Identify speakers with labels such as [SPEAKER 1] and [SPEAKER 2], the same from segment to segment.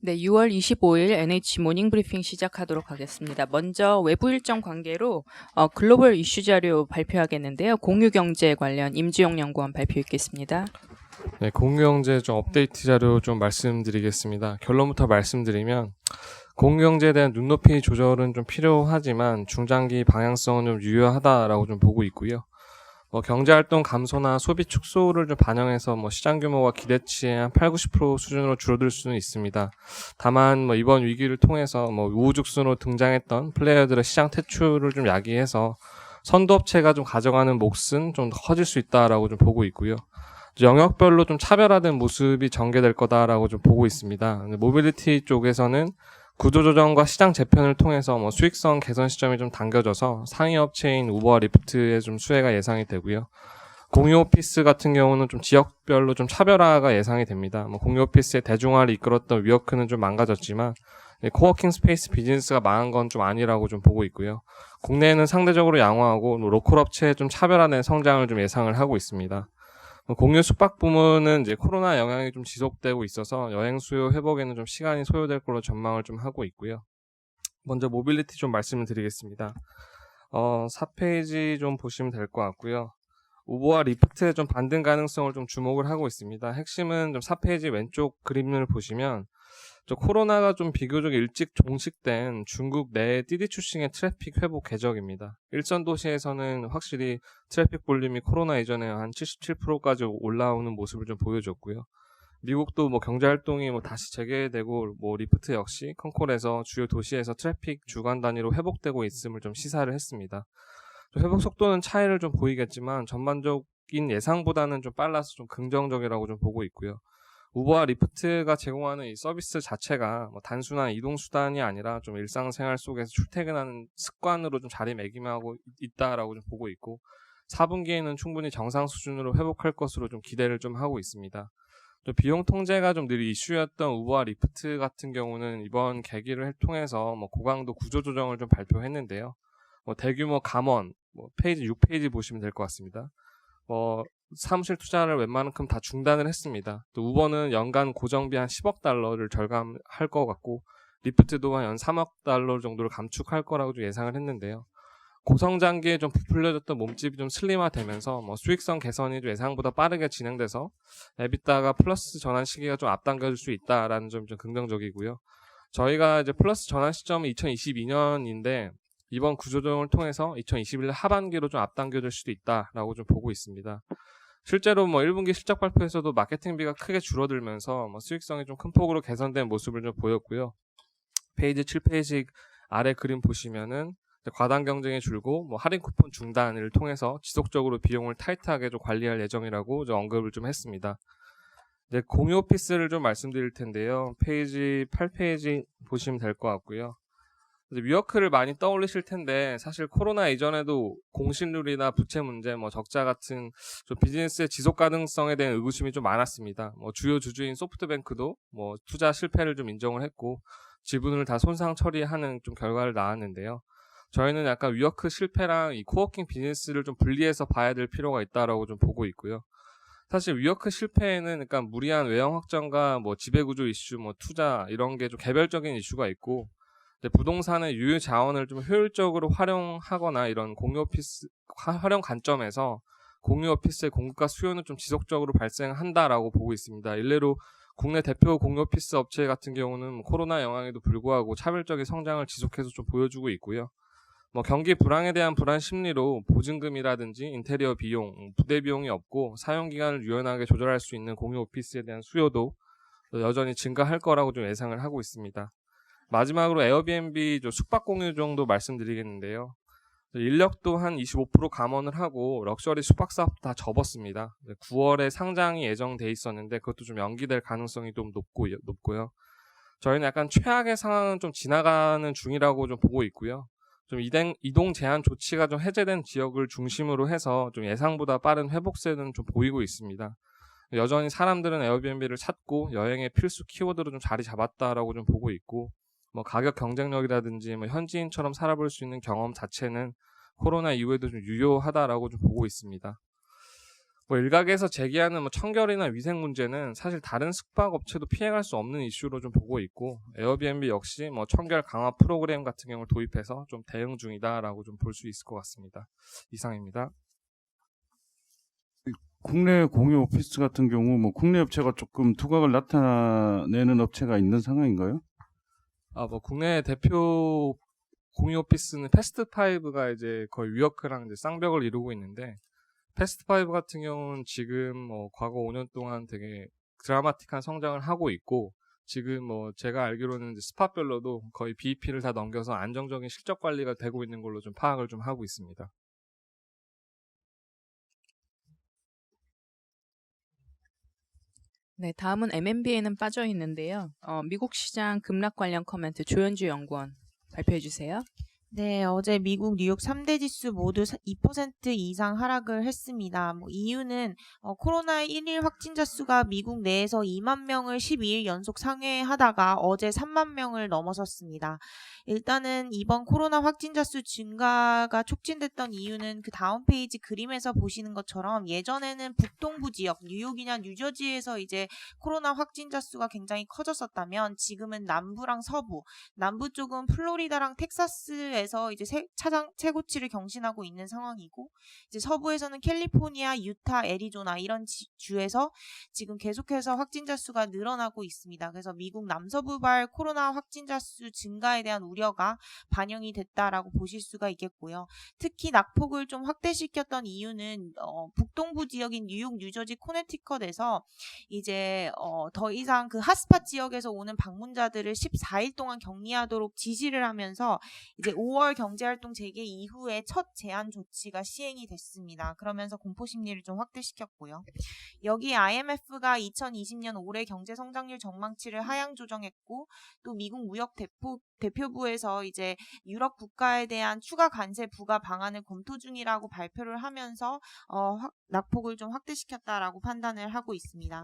[SPEAKER 1] 네, 6월 25일 NH 모닝 브리핑 시작하도록 하겠습니다. 먼저 외부 일정 관계로 글로벌 이슈 자료 발표하겠는데요. 공유경제 관련 임지용 연구원 발표 있겠습니다.
[SPEAKER 2] 네, 공유경제 좀 업데이트 자료 좀 말씀드리겠습니다. 결론부터 말씀드리면 공유경제에 대한 눈높이 조절은 좀 필요하지만 중장기 방향성은 좀 유효하다라고 좀 보고 있고요. 경제활동 감소나 소비 축소를 좀 반영해서 시장 규모가 기대치의 한 8-90% 수준으로 줄어들 수는 있습니다. 다만 이번 위기를 통해서 우후죽순으로 등장했던 플레이어들의 시장 퇴출을 좀 야기해서 선도업체가 좀 가져가는 몫은 좀 더 커질 수 있다라고 좀 보고 있고요. 영역별로 좀 차별화된 모습이 전개될 거다라고 좀 보고 있습니다. 모빌리티 쪽에서는 구조조정과 시장 재편을 통해서 수익성 개선 시점이 좀 당겨져서 상위 업체인 우버와 리프트의 좀 수혜가 예상이 되고요. 공유 오피스 같은 경우는 좀 지역별로 좀 차별화가 예상이 됩니다. 공유 오피스의 대중화를 이끌었던 위워크는 좀 망가졌지만 코워킹 스페이스 비즈니스가 망한 건 좀 아니라고 좀 보고 있고요. 국내에는 상대적으로 양호하고 로컬 업체의 좀 차별화된 성장을 좀 예상을 하고 있습니다. 공유 숙박 부문은 이제 코로나 영향이 좀 지속되고 있어서 여행 수요 회복에는 좀 시간이 소요될 걸로 전망을 좀 하고 있고요. 먼저 모빌리티 좀 말씀을 드리겠습니다. 4페이지 좀 보시면 될 것 같고요. 우버와 리프트의 좀 반등 가능성을 좀 주목을 하고 있습니다. 핵심은 좀 4페이지 왼쪽 그림을 보시면 코로나가 좀 비교적 일찍 종식된 중국 내滴滴 출싱의 트래픽 회복 궤적입니다. 일선 도시에서는 확실히 트래픽 볼륨이 코로나 이전에 한 77%까지 올라오는 모습을 좀 보여줬고요. 미국도 경제활동이 다시 재개되고 리프트 역시 컨콜에서 주요 도시에서 트래픽 주간 단위로 회복되고 있음을 좀 시사를 했습니다. 회복 속도는 차이를 좀 보이겠지만 전반적인 예상보다는 좀 빨라서 좀 긍정적이라고 좀 보고 있고요. 우버와 리프트가 제공하는 이 서비스 자체가 단순한 이동 수단이 아니라 좀 일상생활 속에서 출퇴근하는 습관으로 좀 자리매김하고 있다라고 좀 보고 있고 4분기에는 충분히 정상 수준으로 회복할 것으로 좀 기대를 좀 하고 있습니다. 또 비용 통제가 좀 늘 이슈였던 우버와 리프트 같은 경우는 이번 계기를 통해서 고강도 구조조정을 좀 발표했는데요. 대규모 감원, 페이지 6페이지 보시면 될 것 같습니다. 사무실 투자를 웬만큼 다 중단을 했습니다. 또 우버는 연간 고정비 한 10억 달러를 절감할 것 같고 리프트도 한 연 3억 달러 정도를 감축할 거라고 좀 예상을 했는데요. 고성장기에 좀 부풀려졌던 몸집이 좀 슬림화되면서 수익성 개선이 좀 예상보다 빠르게 진행돼서 에비타가 플러스 전환 시기가 좀 앞당겨질 수 있다라는 점이 좀 긍정적이고요. 저희가 이제 플러스 전환 시점은 2022년인데 이번 구조조정을 통해서 2021년 하반기로 좀 앞당겨질 수도 있다라고 좀 보고 있습니다. 실제로 1분기 실적 발표에서도 마케팅비가 크게 줄어들면서 수익성이 좀 큰 폭으로 개선된 모습을 좀 보였고요. 페이지 7페이지 아래 그림 보시면은 과당 경쟁이 줄고 할인 쿠폰 중단을 통해서 지속적으로 비용을 타이트하게 좀 관리할 예정이라고 좀 언급을 좀 했습니다. 이제 공유 오피스를 좀 말씀드릴 텐데요. 페이지 8페이지 보시면 될 것 같고요. 위워크를 많이 떠올리실 텐데 사실 코로나 이전에도 공실률이나 부채 문제, 적자 같은 좀 비즈니스의 지속 가능성에 대한 의구심이 좀 많았습니다. 주요 주주인 소프트뱅크도 투자 실패를 좀 인정을 했고 지분을 다 손상 처리하는 좀 결과를 낳았는데요. 저희는 약간 위워크 실패랑 이 코워킹 비즈니스를 좀 분리해서 봐야 될 필요가 있다라고 좀 보고 있고요. 사실 위워크 실패에는 그러니까 무리한 외형 확정과 지배구조 이슈, 투자 이런 게 좀 개별적인 이슈가 있고 부동산의 유효 자원을 좀 효율적으로 활용하거나 이런 공유 오피스 활용 관점에서 공유 오피스의 공급과 수요는 좀 지속적으로 발생한다라고 보고 있습니다. 일례로 국내 대표 공유 오피스 업체 같은 경우는 코로나 영향에도 불구하고 차별적인 성장을 지속해서 좀 보여주고 있고요. 경기 불황에 대한 불안 심리로 보증금이라든지 인테리어 비용, 부대 비용이 없고 사용 기간을 유연하게 조절할 수 있는 공유 오피스에 대한 수요도 여전히 증가할 거라고 좀 예상을 하고 있습니다. 마지막으로 에어비앤비 숙박 공유 정도 말씀드리겠는데요. 인력도 한 25% 감원을 하고 럭셔리 숙박 사업 다 접었습니다. 9월에 상장이 예정돼 있었는데 그것도 좀 연기될 가능성이 좀 높고요. 저희는 약간 최악의 상황은 좀 지나가는 중이라고 좀 보고 있고요. 좀 이동 제한 조치가 좀 해제된 지역을 중심으로 해서 좀 예상보다 빠른 회복세는 좀 보이고 있습니다. 여전히 사람들은 에어비앤비를 찾고 여행의 필수 키워드로 좀 자리 잡았다라고 좀 보고 있고 가격 경쟁력이라든지 현지인처럼 살아볼 수 있는 경험 자체는 코로나 이후에도 좀 유효하다라고 좀 보고 있습니다. 뭐 일각에서 제기하는 뭐 청결이나 위생 문제는 사실 다른 숙박업체도 피해갈 수 없는 이슈로 좀 보고 있고, 에어비앤비 역시 뭐 청결 강화 프로그램 같은 경우를 도입해서 좀 대응 중이다라고 좀 볼 수 있을 것 같습니다. 이상입니다.
[SPEAKER 3] 국내 공유 오피스 같은 경우 뭐 국내 업체가 조금 두각을 나타내는 업체가 있는 상황인가요?
[SPEAKER 2] 뭐 국내 대표 공유 오피스는 패스트5가 이제 거의 위워크랑 이제 쌍벽을 이루고 있는데, 패스트5 같은 경우는 지금 뭐 과거 5년 동안 되게 드라마틱한 성장을 하고 있고, 지금 뭐 제가 알기로는 이제 스팟별로도 거의 BEP를 다 넘겨서 안정적인 실적 관리가 되고 있는 걸로 좀 파악을 좀 하고 있습니다.
[SPEAKER 1] 네, 다음은 M&B에는 빠져 있는데요. 미국 시장 급락 관련 코멘트 조현주 연구원 발표해 주세요.
[SPEAKER 4] 네, 어제 미국 뉴욕 3대 지수 모두 2% 이상 하락을 했습니다. 이유는 코로나 1일 확진자 수가 미국 내에서 2만 명을 12일 연속 상회하다가 어제 3만 명을 넘어섰습니다. 일단은 이번 코로나 확진자 수 증가가 촉진됐던 이유는 그 다음 페이지 그림에서 보시는 것처럼 예전에는 북동부 지역, 뉴욕이나 뉴저지에서 이제 코로나 확진자 수가 굉장히 커졌었다면 지금은 남부랑 서부, 남부 쪽은 플로리다랑 텍사스에서 이제 최고치를 경신하고 있는 상황이고, 이제 서부에서는 캘리포니아, 유타, 애리조나 이런 주에서 지금 계속해서 확진자 수가 늘어나고 있습니다. 그래서 미국 남서부발 코로나 확진자 수 증가에 대한 우려가 반영이 됐다라고 보실 수가 있겠고요. 특히 낙폭을 좀 확대시켰던 이유는 북동부 지역인 뉴욕, 뉴저지, 코네티컷에서 이제 더 이상 그 핫스팟 지역에서 오는 방문자들을 14일 동안 격리하도록 지시를 하면서 이제 5월 경제활동 재개 이후에 첫 제한 조치가 시행이 됐습니다. 그러면서 공포 심리를 좀 확대시켰고요. 여기 IMF가 2020년 올해 경제 성장률 전망치를 하향 조정했고, 또 미국 무역 대표부에서 이제 유럽 국가에 대한 추가 관세 부과 방안을 검토 중이라고 발표를 하면서 낙폭을 좀 확대시켰다라고 판단을 하고 있습니다.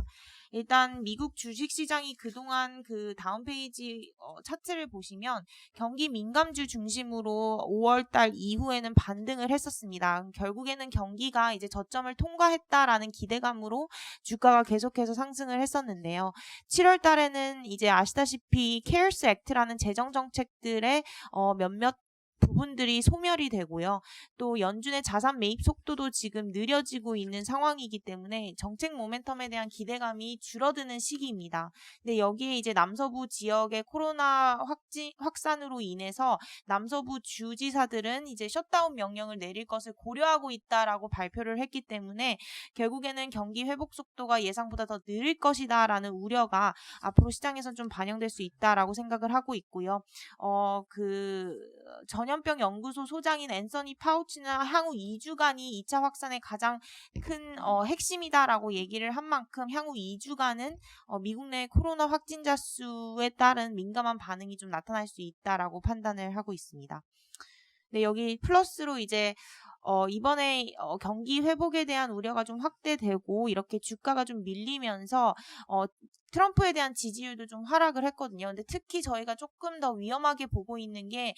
[SPEAKER 4] 일단 미국 주식시장이 그동안 그 다음 페이지 차트를 보시면 경기 민감주 중심으로 5월달 이후에는 반등을 했었습니다. 결국에는 경기가 이제 저점을 통과했다라는 기대감으로 주가가 계속해서 상승을 했었는데요. 7월달에는 이제 아시다시피 케어스 액트라는 재정 정책들의 몇몇 부분들이 소멸이 되고요. 또 연준의 자산 매입 속도도 지금 느려지고 있는 상황이기 때문에 정책 모멘텀에 대한 기대감이 줄어드는 시기입니다. 근데 여기에 이제 남서부 지역의 코로나 확산으로 인해서 남서부 주지사들은 이제 셧다운 명령을 내릴 것을 고려하고 있다라고 발표를 했기 때문에 결국에는 경기 회복 속도가 예상보다 더 느릴 것이다라는 우려가 앞으로 시장에선 좀 반영될 수 있다라고 생각을 하고 있고요. 전염병 연구소 소장인 앤서니 파우치는 향후 2주간이 2차 확산의 가장 큰 핵심이다라고 얘기를 한 만큼 향후 2주간은 미국 내 코로나 확진자 수에 따른 민감한 반응이 좀 나타날 수 있다라고 판단을 하고 있습니다. 네, 여기 플러스로 이제 이번에 경기 회복에 대한 우려가 좀 확대되고 이렇게 주가가 좀 밀리면서 트럼프에 대한 지지율도 좀 하락을 했거든요. 근데 특히 저희가 조금 더 위험하게 보고 있는 게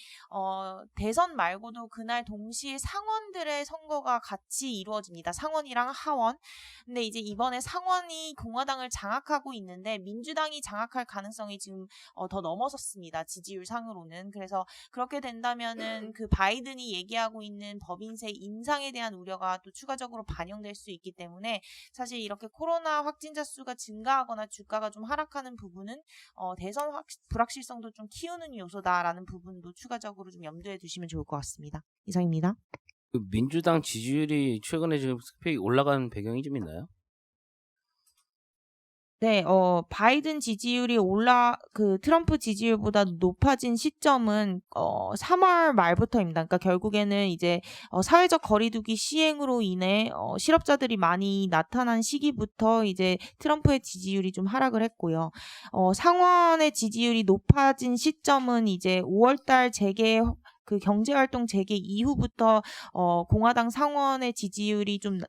[SPEAKER 4] 대선 말고도 그날 동시에 상원들의 선거가 같이 이루어집니다. 상원이랑 하원. 근데 이제 이번에 상원이 공화당을 장악하고 있는데 민주당이 장악할 가능성이 지금 더 넘어섰습니다. 지지율 상으로는. 그래서 그렇게 된다면은 그 바이든이 얘기하고 있는 법인세 인상에 대한 우려가 또 추가적으로 반영될 수 있기 때문에 사실 이렇게 코로나 확진자 수가 증가하거나 주가가 좀 하락하는 부분은 대선 불확실성도 좀 키우는 요소다라는 부분도 추가적으로 좀 염두에 두시면 좋을 것 같습니다. 이상입니다.
[SPEAKER 5] 그 민주당 지지율이 최근에 지금 스펙이 올라가는 배경이 좀 있나요?
[SPEAKER 4] 네, 바이든 지지율이 트럼프 지지율보다 높아진 시점은 3월 말부터입니다. 그러니까 결국에는 이제 사회적 거리두기 시행으로 인해 실업자들이 많이 나타난 시기부터 이제 트럼프의 지지율이 좀 하락을 했고요. 상원의 지지율이 높아진 시점은 이제 5월달 그 경제활동 재개 이후부터 공화당 상원의 지지율이 좀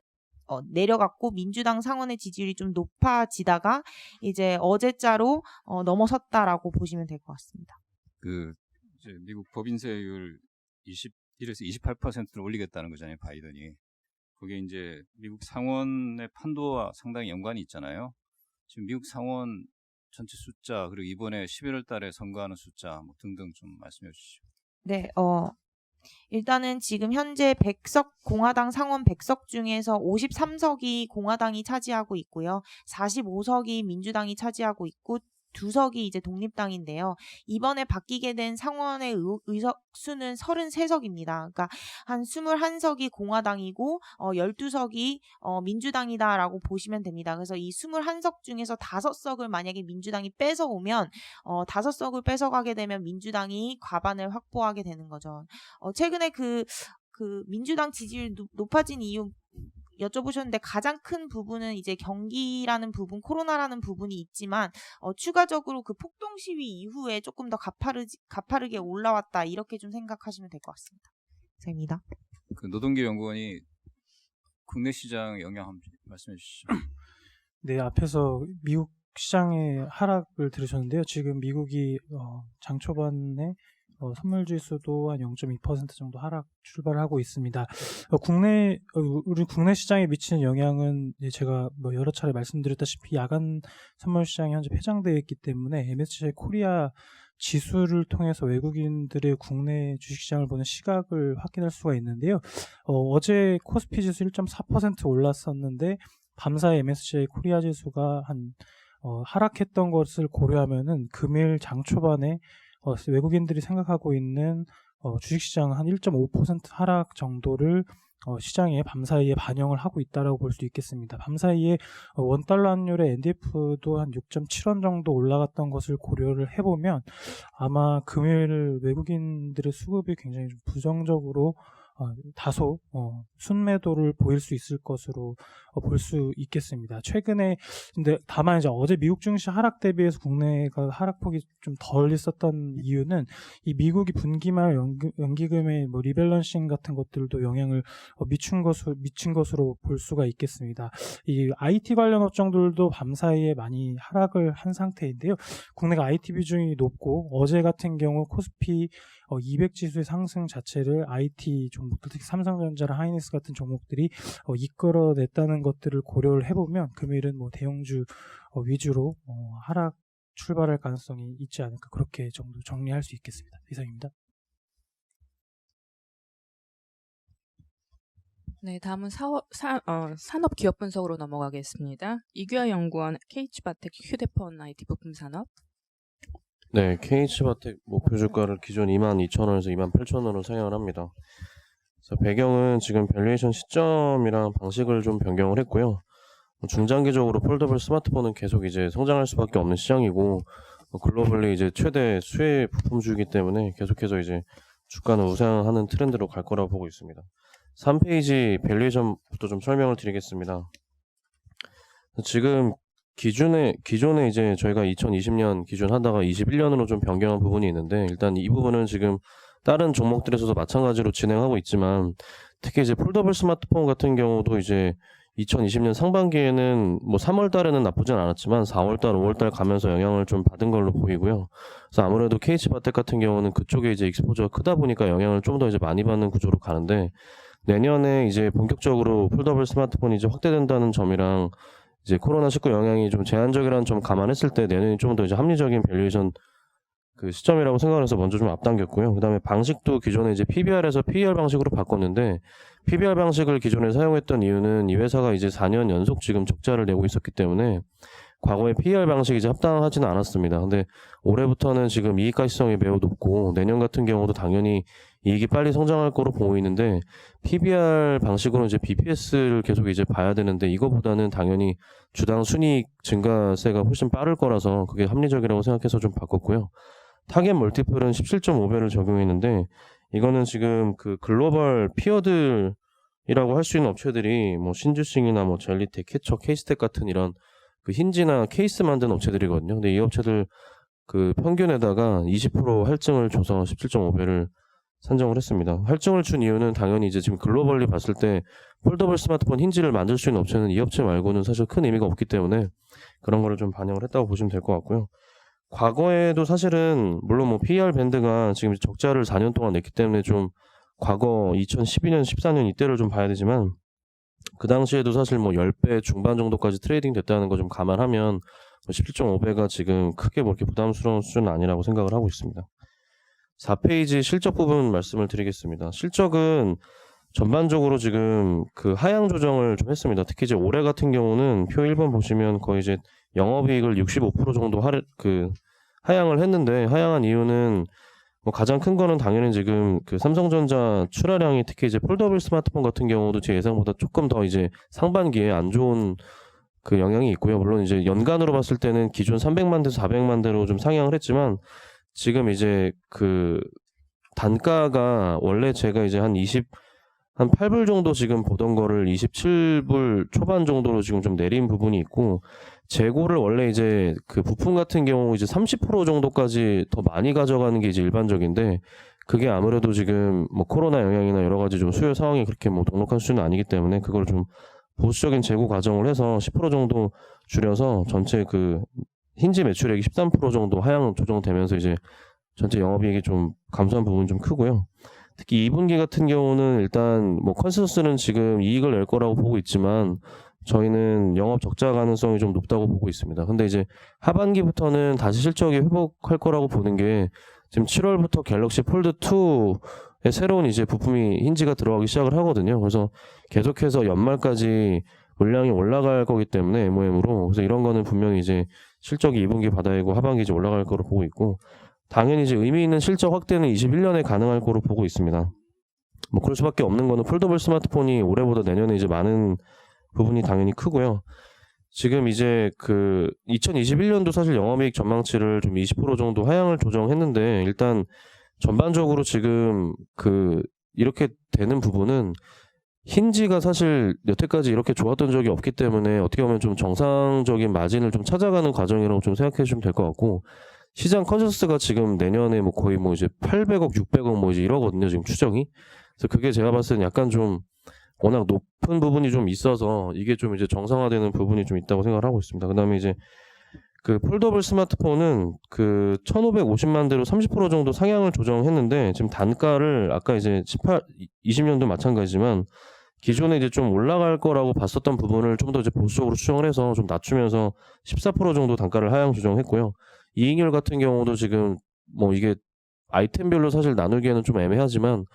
[SPEAKER 4] 내려갔고 민주당 상원의 지지율이 좀 높아지다가 이제 어제자로 넘어섰다라고 보시면 될 것 같습니다.
[SPEAKER 6] 이제 미국 법인세율 21에서 28%를 올리겠다는 거잖아요, 바이든이. 그게 이제 미국 상원의 판도와 상당히 연관이 있잖아요. 지금 미국 상원 전체 숫자 그리고 이번에 11월 달에 선거하는 숫자 뭐 등등 좀 말씀해 주시죠.
[SPEAKER 4] 네, 일단은 지금 현재 100석 공화당 상원 100석 중에서 53석이 공화당이 차지하고 있고요. 45석이 민주당이 차지하고 있고 2석이 이제 독립당인데요. 이번에 바뀌게 된 상원의 의석 수는 33석입니다. 그러니까 한 21석이 공화당이고 12석이 민주당이다라고 보시면 됩니다. 그래서 이 21석 중에서 5석을 만약에 민주당이 뺏어오면 5석을 뺏어가게 되면 민주당이 과반을 확보하게 되는 거죠. 최근에 그 민주당 지지율 높아진 이유 여쭤보셨는데 가장 큰 부분은 이제 경기라는 부분, 코로나라는 부분이 있지만 추가적으로 그 폭동 시위 이후에 조금 더 가파르게 올라왔다 이렇게 좀 생각하시면 될 것 같습니다. 감사합니다.
[SPEAKER 6] 그 노동계 연구원이 국내 시장 영향 한번 말씀해 주시죠.
[SPEAKER 7] 네, 앞에서 미국 시장의 하락을 들으셨는데요. 지금 미국이 장 초반에 선물 지수도 한 0.2% 정도 하락 출발하고 있습니다. 우리 국내 시장에 미치는 영향은 제가 여러 차례 말씀드렸다시피 야간 선물 시장이 현재 폐장되어 있기 때문에 MSCI 코리아 지수를 통해서 외국인들의 국내 주식시장을 보는 시각을 확인할 수가 있는데요. 어제 코스피 지수 1.4% 올랐었는데 밤사이 MSCI 코리아 지수가 하락했던 것을 고려하면은 금일 장 초반에 외국인들이 생각하고 있는 주식시장은 한 1.5% 하락 정도를 시장에 밤사이에 반영을 하고 있다라고 볼 수 있겠습니다. 밤사이에 원달러 환율의 NDF도 한 6.7원 정도 올라갔던 것을 고려를 해보면 아마 금일 외국인들의 수급이 굉장히 좀 부정적으로 다소 순매도를 보일 수 있을 것으로 볼 수 있겠습니다. 최근에 근데 다만 이제 어제 미국 증시 하락 대비해서 국내가 하락폭이 좀 덜 있었던 이유는 이 미국이 분기말 연기금의 리밸런싱 같은 것들도 영향을 미친 것으로 볼 수가 있겠습니다. 이 IT 관련 업종들도 밤사이에 많이 하락을 한 상태인데요. 국내가 IT 비중이 높고 어제 같은 경우 코스피 200 지수의 상승 자체를 IT 종목들, 특히 삼성전자랑 하이닉스 같은 종목들이 이끌어냈다는 것들을 고려를 해보면 금일은 대형주 위주로 하락 출발할 가능성이 있지 않을까 그렇게 정도 정리할 수 있겠습니다. 이상입니다.
[SPEAKER 1] 네, 다음은 산업기업 분석으로 넘어가겠습니다. 이규하 연구원 KH바텍 휴대폰 IT 부품 산업.
[SPEAKER 8] 네, KH바텍 목표 주가를 기존 22,000원에서 28,000원으로 상향을 합니다. 그래서 배경은 지금 밸류에이션 시점이랑 방식을 좀 변경을 했고요. 중장기적으로 폴더블 스마트폰은 계속 이제 성장할 수밖에 없는 시장이고 글로벌리 이제 최대 수혜 부품주이기 때문에 계속해서 이제 주가는 우상하는 트렌드로 갈 거라고 보고 있습니다. 3페이지 밸류에이션부터 좀 설명을 드리겠습니다. 지금 기존에 이제 저희가 2020년 기준 하다가 21년으로 좀 변경한 부분이 있는데 일단 이 부분은 지금 다른 종목들에서도 마찬가지로 진행하고 있지만 특히 이제 폴더블 스마트폰 같은 경우도 이제 2020년 상반기에는 3월 달에는 나쁘진 않았지만 4월 달, 5월 달 가면서 영향을 좀 받은 걸로 보이고요. 그래서 아무래도 KH바텍 같은 경우는 그쪽에 이제 익스포저가 크다 보니까 영향을 좀 더 이제 많이 받는 구조로 가는데 내년에 이제 본격적으로 폴더블 스마트폰이 이제 확대된다는 점이랑 이제 코로나19 영향이 좀 제한적이라는 점 감안했을 때 내년이 좀 더 이제 합리적인 밸류에이션 그 시점이라고 생각을 해서 먼저 좀 앞당겼고요. 그 다음에 방식도 기존에 이제 PBR에서 PER 방식으로 바꿨는데 PBR 방식을 기존에 사용했던 이유는 이 회사가 이제 4년 연속 지금 적자를 내고 있었기 때문에 과거에 PER 방식이 이제 합당하지는 않았습니다. 근데 올해부터는 지금 이익가시성이 매우 높고 내년 같은 경우도 당연히 이익이 빨리 성장할 거로 보이는데 PBR 방식으로 이제 BPS를 계속 이제 봐야 되는데 이거보다는 당연히 주당 순이익 증가세가 훨씬 빠를 거라서 그게 합리적이라고 생각해서 좀 바꿨고요. 타겟 멀티플은 17.5배를 적용했는데 이거는 지금 그 글로벌 피어들이라고 할 수 있는 업체들이 신주싱이나 젤리텍, 캐처, 케이스텍 같은 이런 그 힌지나 케이스 만드는 업체들이거든요. 근데 이 업체들 그 평균에다가 20% 할증을 줘서 17.5배를 산정을 했습니다. 할증을 준 이유는 당연히 이제 지금 글로벌리 봤을 때 폴더블 스마트폰 힌지를 만들 수 있는 업체는 이 업체 말고는 사실 큰 의미가 없기 때문에 그런 거를 좀 반영을 했다고 보시면 될 것 같고요. 과거에도 사실은 물론 PER 밴드가 지금 적자를 4년 동안 냈기 때문에 좀 과거 2012년, 14년 이때를 좀 봐야 되지만 그 당시에도 사실 뭐 10배 중반 정도까지 트레이딩 됐다는 거 좀 감안하면 17.5배가 지금 크게 뭐 이렇게 부담스러운 수준은 아니라고 생각을 하고 있습니다. 4페이지 실적 부분 말씀을 드리겠습니다. 실적은 전반적으로 지금 그 하향 조정을 좀 했습니다. 특히 이제 올해 같은 경우는 표 1번 보시면 거의 이제 영업이익을 65% 정도 하향을 했는데, 하향한 이유는 뭐 가장 큰 거는 당연히 지금 그 삼성전자 출하량이 특히 이제 폴더블 스마트폰 같은 경우도 제 예상보다 조금 더 이제 상반기에 안 좋은 그 영향이 있고요. 물론 이제 연간으로 봤을 때는 기존 300만 대에서 400만 대로 좀 상향을 했지만, 지금 이제 그 단가가 원래 제가 이제 한 8불 정도 지금 보던 거를 27불 초반 정도로 지금 좀 내린 부분이 있고, 재고를 원래 이제 그 부품 같은 경우 이제 30% 정도까지 더 많이 가져가는 게 이제 일반적인데, 그게 아무래도 지금 뭐 코로나 영향이나 여러 가지 좀 수요 상황이 그렇게 뭐 넉넉한 수준은 아니기 때문에 그걸 좀 보수적인 재고 가정을 해서 10% 정도 줄여서 전체 그 힌지 매출액이 13% 정도 하향 조정되면서 이제 전체 영업이익이 좀 감소한 부분이 좀 크고요. 특히 2분기 같은 경우는 일단 뭐 컨센서스는 지금 이익을 낼 거라고 보고 있지만 저희는 영업 적자 가능성이 좀 높다고 보고 있습니다. 근데 이제 하반기부터는 다시 실적이 회복할 거라고 보는 게, 지금 7월부터 갤럭시 폴드 2의 새로운 이제 부품이 힌지가 들어가기 시작을 하거든요. 그래서 계속해서 연말까지 물량이 올라갈 거기 때문에 MOM으로, 그래서 이런 거는 분명히 이제 실적이 2분기 바닥이고 하반기 이제 올라갈 거로 보고 있고, 당연히 이제 의미 있는 실적 확대는 21년에 가능할 거로 보고 있습니다. 뭐 그럴 수밖에 없는 거는 폴더블 스마트폰이 올해보다 내년에 이제 많은 부분이 당연히 크고요. 지금 이제 그 2021년도 사실 영업이익 전망치를 좀 20% 정도 하향을 조정했는데, 일단 전반적으로 지금 그 이렇게 되는 부분은 힌지가 사실 여태까지 이렇게 좋았던 적이 없기 때문에 어떻게 보면 좀 정상적인 마진을 좀 찾아가는 과정이라고 좀 생각해 주시면 될 것 같고, 시장 컨센서스가 지금 내년에 뭐 거의 뭐 이제 800억, 600억 뭐 이제 이러거든요, 지금 추정이. 그래서 그게 제가 봤을 때는 약간 좀 워낙 높은 부분이 좀 있어서 이게 좀 이제 정상화되는 부분이 좀 있다고 생각을 하고 있습니다. 그다음에 이제 그 폴더블 스마트폰은 그 1,550만 대로 30% 정도 상향을 조정했는데, 지금 단가를 아까 이제 20년도 마찬가지지만 기존에 이제 좀 올라갈 거라고 봤었던 부분을 좀 더 이제 보수적으로 추정을 해서 좀 낮추면서 14% 정도 단가를 하향 조정했고요. 이익률 같은 경우도 지금 뭐 이게 아이템별로 사실 나누기에는 좀 애매하지만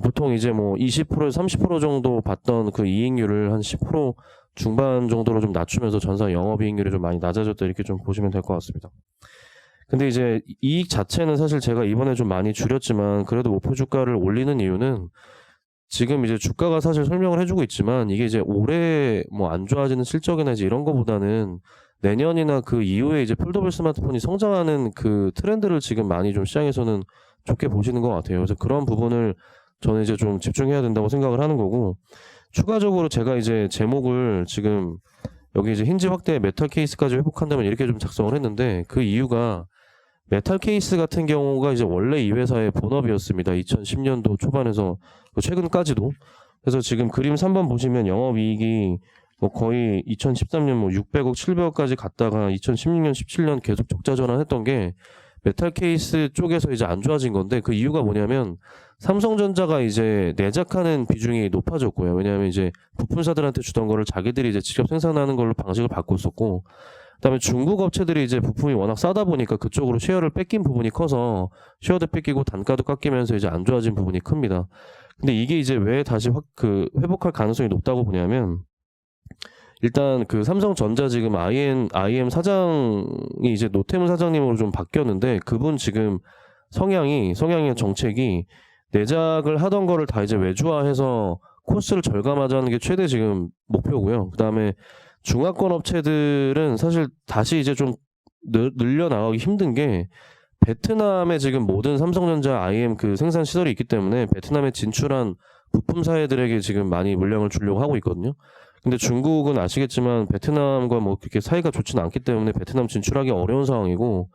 [SPEAKER 8] 보통 이제 뭐 20%에서 30% 정도 봤던 그 이익률을 한 10% 중반 정도로 좀 낮추면서 전사 영업이익률이 좀 많이 낮아졌다, 이렇게 좀 보시면 될 것 같습니다. 근데 이제 이익 자체는 사실 제가 이번에 좀 많이 줄였지만 그래도 목표 주가를 올리는 이유는, 지금 이제 주가가 사실 설명을 해주고 있지만 이게 이제 올해 뭐 안 좋아지는 실적이나 이제 이런 거보다는 내년이나 그 이후에 이제 폴더블 스마트폰이 성장하는 그 트렌드를 지금 많이 좀 시장에서는 좋게 보시는 것 같아요. 그래서 그런 부분을 저는 이제 좀 집중해야 된다고 생각을 하는 거고, 추가적으로 제가 이제 제목을 지금 여기 이제 힌지 확대 메탈 케이스까지 회복한다면 이렇게 좀 작성을 했는데, 그 이유가 메탈 케이스 같은 경우가 이제 원래 이 회사의 본업이었습니다. 2010년도 초반에서 최근까지도. 그래서 지금 그림 3번 보시면 영업이익이 뭐 거의 2013년 뭐 600억, 700억까지 갔다가 2016년, 17년 계속 적자 전환했던 게 메탈 케이스 쪽에서 이제 안 좋아진 건데, 그 이유가 뭐냐면 삼성전자가 이제 내작하는 비중이 높아졌고요. 왜냐하면 이제 부품사들한테 주던 거를 자기들이 이제 직접 생산하는 걸로 방식을 바꿨었고, 그다음에 중국 업체들이 이제 부품이 워낙 싸다 보니까 그쪽으로 쉐어를 뺏긴 부분이 커서 쉐어도 뺏기고 단가도 깎이면서 이제 안 좋아진 부분이 큽니다. 근데 이게 이제 왜 다시 회복할 가능성이 높다고 보냐면, 일단 그 삼성전자 지금 IM 사장이 이제 노태무 사장님으로 좀 바뀌었는데, 그분 지금 성향의 정책이 내작을 하던 거를 다 이제 외주화해서 코스를 절감하자는 게 최대 지금 목표고요. 그다음에 중화권 업체들은 사실 다시 이제 좀 늘려나가기 힘든 게, 베트남에 지금 모든 삼성전자 IM 그 생산 시설이 있기 때문에 베트남에 진출한 부품 사회들에게 지금 많이 물량을 주려고 하고 있거든요. 근데 중국은 아시겠지만 베트남과 뭐 그렇게 사이가 좋지는 않기 때문에 베트남 진출하기 어려운 상황이고,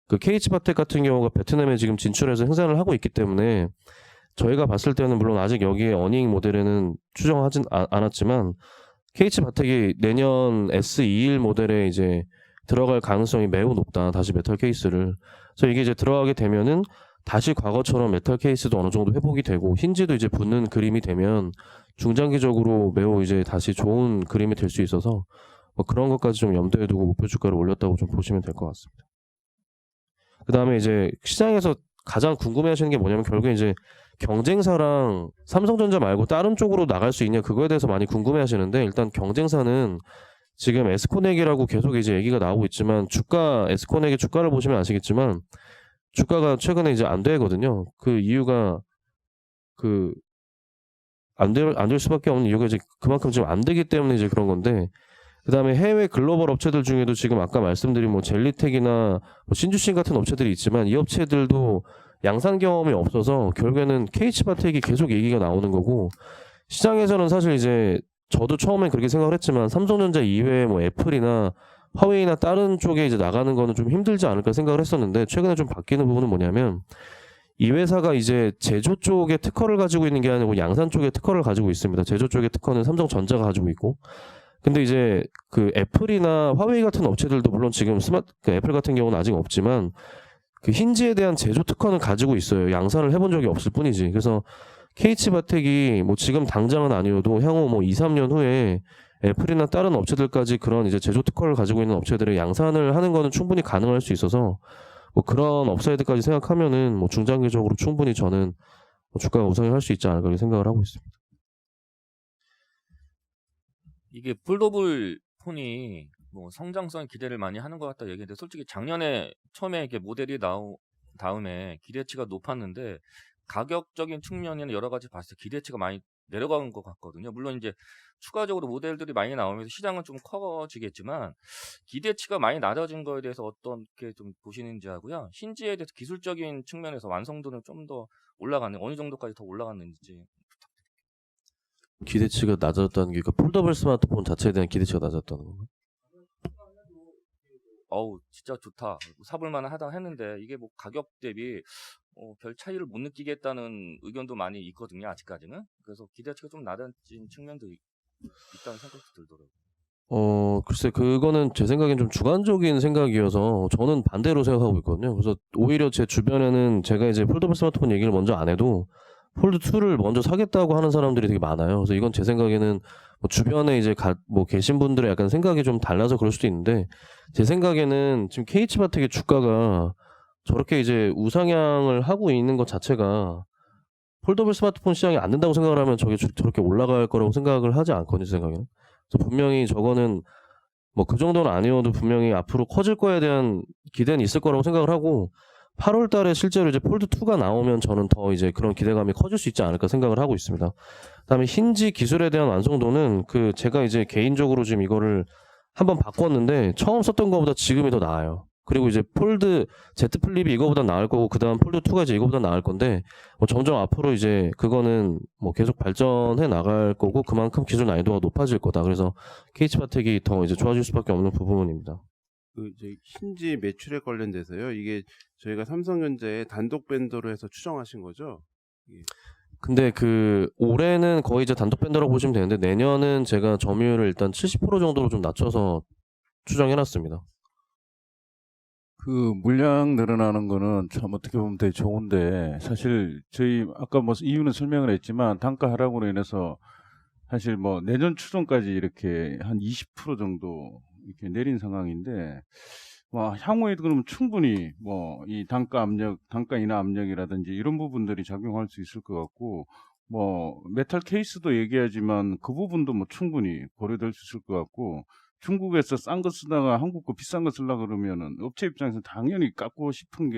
[SPEAKER 8] 그 KH바텍 같은 경우가 베트남에 지금 진출해서 생산을 하고 있기 때문에 저희가 봤을 때는 물론 아직 여기에 어닝 모델에는 추정하진 않았지만 KH바텍이 내년 S21 모델에 이제 들어갈 가능성이 매우 높다, 다시 메탈 케이스를. 그래서 이게 이제 들어가게 되면은 다시 과거처럼 메탈 케이스도 어느 정도 회복이 되고 힌지도 이제 붙는 그림이 되면 중장기적으로 매우 이제 다시 좋은 그림이 될 수 있어서 뭐 그런 것까지 좀 염두에 두고 목표 주가를 올렸다고 좀 보시면 될 것 같습니다. 그 다음에 이제 시장에서 가장 궁금해하시는 게 뭐냐면 결국에 이제 경쟁사랑 삼성전자 말고 다른 쪽으로 나갈 수 있냐 그거에 대해서 많이 궁금해하시는데 일단 경쟁사는 지금 에스코넥이라고 계속 이제 얘기가 나오고 있지만 에스코넥의 주가를 보시면 아시겠지만 주가가 최근에 이제 안 되거든요. 그 이유가 안 될 수밖에 없는 이유가 이제 그만큼 지금 안 되기 때문에 이제 그런 건데 그 다음에 해외 글로벌 업체들 중에도 지금 아까 말씀드린 뭐 젤리텍이나 뭐 신주신 같은 업체들이 있지만 이 업체들도 양산 경험이 없어서 결국에는 KH바텍이 계속 얘기가 나오는 거고 시장에서는 사실 이제 저도 처음엔 그렇게 생각을 했지만 삼성전자 이외에 뭐 애플이나 화웨이나 다른 쪽에 이제 나가는 거는 좀 힘들지 않을까 생각을 했었는데 최근에 좀 바뀌는 부분은 뭐냐면 이 회사가 이제 제조 쪽에 특허를 가지고 있는 게 아니고 양산 쪽에 특허를 가지고 있습니다. 제조 쪽의 특허는 삼성전자가 가지고 있고 근데 이제 그 애플이나 화웨이 같은 업체들도 물론 지금 애플 같은 경우는 아직 없지만 그 힌지에 대한 제조 특허는 가지고 있어요. 양산을 해본 적이 없을 뿐이지. 그래서 KH바텍이 뭐 지금 당장은 아니어도 향후 뭐 2, 3년 후에 애플이나 다른 업체들까지 그런 이제 제조 특허를 가지고 있는 업체들의 양산을 하는 거는 충분히 가능할 수 있어서 뭐 그런 업사이드까지 생각하면은 뭐 중장기적으로 충분히 저는 주가가 우상향할 수 있지 않을까 이렇게 생각을 하고 있습니다.
[SPEAKER 9] 이게 폴더블 폰이 뭐 성장성 기대를 많이 하는 것 같다 얘기했는데 솔직히 작년에 처음에 이게 모델이 나온 다음에 기대치가 높았는데 가격적인 측면이나 여러 가지 봤을 때 기대치가 많이 내려간 것 같거든요. 물론 이제 추가적으로 모델들이 많이 나오면서 시장은 좀 커지겠지만 기대치가 많이 낮아진 거에 대해서 어떻게 좀 보시는지 하고요. 힌지에 대해서 기술적인 측면에서 완성도는 좀 더 올라가는 어느 정도까지 더 올라갔는지.
[SPEAKER 8] 기대치가 낮았다는 게 그러니까 폴더블 스마트폰 자체에 대한 기대치가 낮았다는 건가요?
[SPEAKER 9] 어우 진짜 좋다 사볼만 하다 했는데 이게 뭐 가격 대비 별 차이를 못 느끼겠다는 의견도 많이 있거든요 아직까지는. 그래서 기대치가 좀 낮아진 측면도 있다는 생각도 들더라고요.
[SPEAKER 8] 글쎄 그거는 제 생각엔 좀 주관적인 생각이어서 저는 반대로 생각하고 있거든요. 그래서 오히려 제 주변에는 제가 이제 폴더블 스마트폰 얘기를 먼저 안 해도 폴드2를 먼저 사겠다고 하는 사람들이 되게 많아요. 그래서 이건 제 생각에는 뭐 주변에 이제 뭐 계신 분들의 약간 생각이 좀 달라서 그럴 수도 있는데 제 생각에는 지금 KH바텍의 주가가 저렇게 이제 우상향을 하고 있는 것 자체가 폴더블 스마트폰 시장이 안 된다고 생각을 하면 저렇게 올라갈 거라고 생각을 하지 않거든요, 제 생각에는. 그래서 분명히 저거는 뭐 그 정도는 아니어도 분명히 앞으로 커질 거에 대한 기대는 있을 거라고 생각을 하고 8월 달에 실제로 이제 폴드2가 나오면 저는 더 이제 그런 기대감이 커질 수 있지 않을까 생각을 하고 있습니다. 그다음에 힌지 기술에 대한 완성도는 제가 이제 개인적으로 지금 이거를 한번 바꿨는데 처음 썼던 것보다 지금이 더 나아요. 그리고 이제 폴드 Z 플립이 이거보다 나을 거고 그다음 폴드2가 이제 이거보다 나을 건데 뭐 점점 앞으로 이제 그거는 뭐 계속 발전해 나갈 거고 그만큼 기술 난이도가 높아질 거다. 그래서 KH바텍이 더 이제 좋아질 수밖에 없는 부분입니다.
[SPEAKER 10] 이제 힌지 매출에 관련돼서요. 이게 저희가 삼성전자의 단독 벤더로 해서 추정하신 거죠?
[SPEAKER 8] 근데 올해는 거의 이제 단독 벤더라고 보시면 되는데 내년은 제가 점유율을 일단 70% 정도로 좀 낮춰서 추정해놨습니다.
[SPEAKER 3] 물량 늘어나는 거는 참 어떻게 보면 되게 좋은데 사실 저희 아까 뭐 이유는 설명을 했지만 단가 하락으로 인해서 사실 뭐 내년 추정까지 이렇게 한 20% 정도 이렇게 내린 상황인데 향후에도 그러면 충분히 뭐 이 단가 인하 압력이라든지 이런 부분들이 작용할 수 있을 것 같고 뭐 메탈 케이스도 얘기하지만 그 부분도 뭐 충분히 고려될 수 있을 것 같고 중국에서 싼 거 쓰다가 한국 거 비싼 거 쓰려고 그러면은 업체 입장에서 당연히 깎고 싶은 게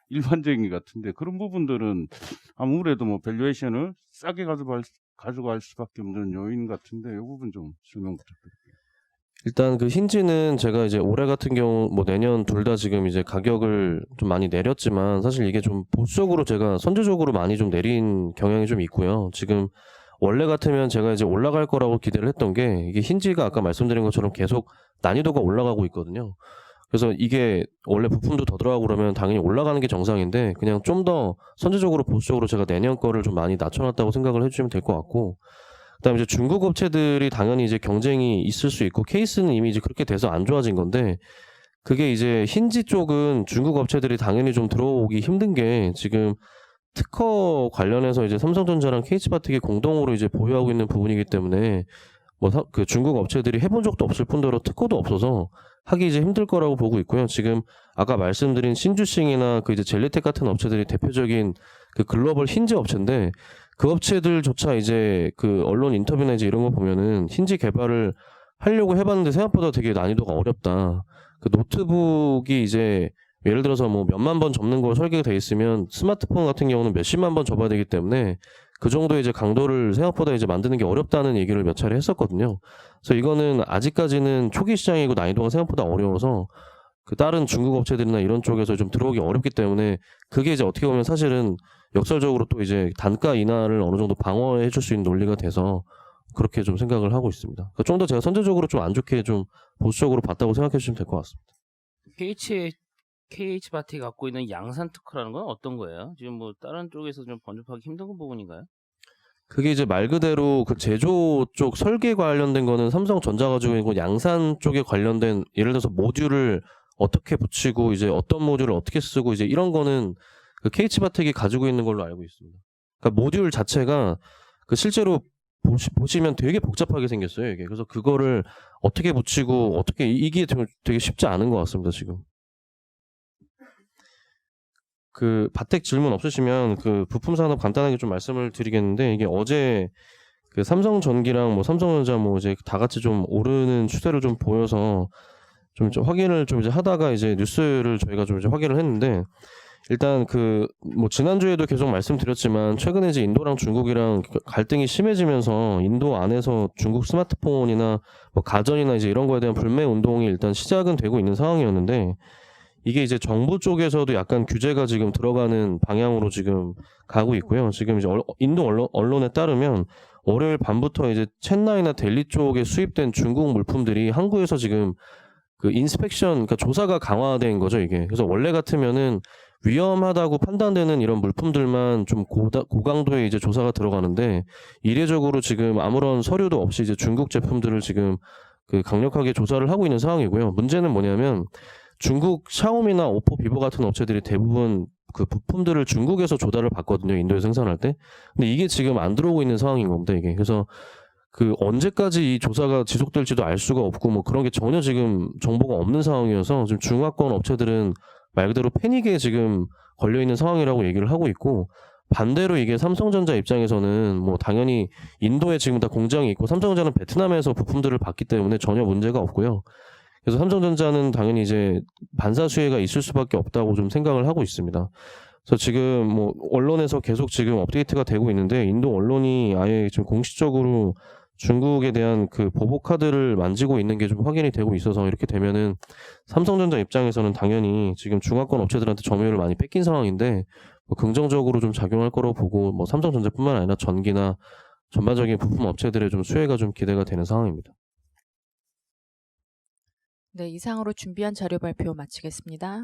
[SPEAKER 3] 일반적인 것 같은데 그런 부분들은 아무래도 뭐 밸류에이션을 싸게 가져갈 수밖에 없는 요인 같은데 이 부분 좀 설명 부탁드릴게요.
[SPEAKER 8] 일단 힌지는 제가 이제 올해 같은 경우 뭐 내년 둘 다 지금 이제 가격을 좀 많이 내렸지만 사실 이게 좀 보수적으로 제가 선제적으로 많이 좀 내린 경향이 좀 있고요. 지금 원래 같으면 제가 이제 올라갈 거라고 기대를 했던 게 이게 힌지가 아까 말씀드린 것처럼 계속 난이도가 올라가고 있거든요. 그래서 이게 원래 부품도 더 들어가고 그러면 당연히 올라가는 게 정상인데 그냥 좀 더 선제적으로 보수적으로 제가 내년 거를 좀 많이 낮춰놨다고 생각을 해주시면 될 것 같고 그다음에 이제 중국 업체들이 당연히 이제 경쟁이 있을 수 있고 케이스는 이미 이제 그렇게 돼서 안 좋아진 건데 그게 이제 힌지 쪽은 중국 업체들이 당연히 좀 들어오기 힘든 게 지금 특허 관련해서 이제 삼성전자랑 KH바텍이 공동으로 이제 보유하고 있는 부분이기 때문에 뭐 그 중국 업체들이 해본 적도 없을 뿐더러 특허도 없어서 하기 이제 힘들 거라고 보고 있고요. 지금 아까 말씀드린 신주싱이나 그 이제 젤리텍 같은 업체들이 대표적인 그 글로벌 힌지 업체인데 그 업체들조차 이제 그 언론 인터뷰나 이제 이런 거 보면은 힌지 개발을 하려고 해봤는데 생각보다 되게 난이도가 어렵다. 그 노트북이 이제 예를 들어서 뭐 몇만 번 접는 거 설계가 돼 있으면 스마트폰 같은 경우는 몇십만 번 접어야 되기 때문에 그 정도 이제 강도를 생각보다 이제 만드는 게 어렵다는 얘기를 몇 차례 했었거든요. 그래서 이거는 아직까지는 초기 시장이고 난이도가 생각보다 어려워서 그 다른 중국 업체들이나 이런 쪽에서 좀 들어오기 어렵기 때문에 그게 이제 어떻게 보면 사실은 역설적으로 또 이제 단가 인하를 어느 정도 방어해 줄 수 있는 논리가 돼서 그렇게 좀 생각을 하고 있습니다. 그러니까 좀 더 제가 선제적으로 좀 안 좋게 좀 보수적으로 봤다고 생각해 주시면 될 것 같습니다.
[SPEAKER 5] KH바텍이 갖고 있는 양산 특허라는 건 어떤 거예요? 지금 뭐 다른 쪽에서 좀 번집하기 힘든 부분인가요?
[SPEAKER 8] 그게 이제 말 그대로 그 제조 쪽 설계 관련된 거는 삼성전자 가지고 있고 양산 쪽에 관련된 예를 들어서 모듈을 어떻게 붙이고 이제 어떤 모듈을 어떻게 쓰고 이제 이런 거는 그 KH바텍이 가지고 있는 걸로 알고 있습니다. 그러니까 모듈 자체가 그 실제로 보시면 되게 복잡하게 생겼어요, 이게. 그래서 그거를 어떻게 붙이고 어떻게 이게 되게 쉽지 않은 것 같습니다, 지금. 그 바텍 질문 없으시면 그 부품 산업 간단하게 좀 말씀을 드리겠는데 이게 어제 그 삼성전기랑 뭐 삼성전자 뭐 이제 다 같이 좀 오르는 추세를 좀 보여서 좀 확인을 좀 이제 하다가 이제 뉴스를 저희가 좀 이제 확인을 했는데 일단 그 뭐 지난주에도 계속 말씀드렸지만 최근에 이제 인도랑 중국이랑 갈등이 심해지면서 인도 안에서 중국 스마트폰이나 뭐 가전이나 이제 이런 거에 대한 불매 운동이 일단 시작은 되고 있는 상황이었는데 이게 이제 정부 쪽에서도 약간 규제가 지금 들어가는 방향으로 지금 가고 있고요. 지금 이제 인도 언론에 따르면 월요일 밤부터 이제 첸나이나 델리 쪽에 수입된 중국 물품들이 한국에서 지금 그 인스펙션, 그러니까 조사가 강화된 거죠, 이게. 그래서 원래 같으면은 위험하다고 판단되는 이런 물품들만 좀 고강도의 이제 조사가 들어가는데 이례적으로 지금 아무런 서류도 없이 이제 중국 제품들을 지금 그 강력하게 조사를 하고 있는 상황이고요. 문제는 뭐냐면 중국 샤오미나 오포, 비보 같은 업체들이 대부분 그 부품들을 중국에서 조달을 받거든요. 인도에 생산할 때. 근데 이게 지금 안 들어오고 있는 상황인 겁니다, 이게. 그래서 그 언제까지 이 조사가 지속될지도 알 수가 없고 뭐 그런 게 전혀 지금 정보가 없는 상황이어서 지금 중화권 업체들은 말 그대로 패닉에 지금 걸려 있는 상황이라고 얘기를 하고 있고 반대로 이게 삼성전자 입장에서는 뭐 당연히 인도에 지금 다 공장이 있고 삼성전자는 베트남에서 부품들을 받기 때문에 전혀 문제가 없고요. 그래서 삼성전자는 당연히 이제 반사수혜가 있을 수밖에 없다고 좀 생각을 하고 있습니다. 그래서 지금 뭐 언론에서 계속 지금 업데이트가 되고 있는데 인도 언론이 아예 지금 공식적으로 중국에 대한 그 보복 카드를 만지고 있는 게 좀 확인이 되고 있어서 이렇게 되면은 삼성전자 입장에서는 당연히 지금 중화권 업체들한테 점유율을 많이 뺏긴 상황인데 뭐 긍정적으로 좀 작용할 거라고 보고 뭐 삼성전자뿐만 아니라 전기나 전반적인 부품 업체들의 좀 수혜가 좀 기대가 되는 상황입니다.
[SPEAKER 1] 네, 이상으로 준비한 자료 발표 마치겠습니다.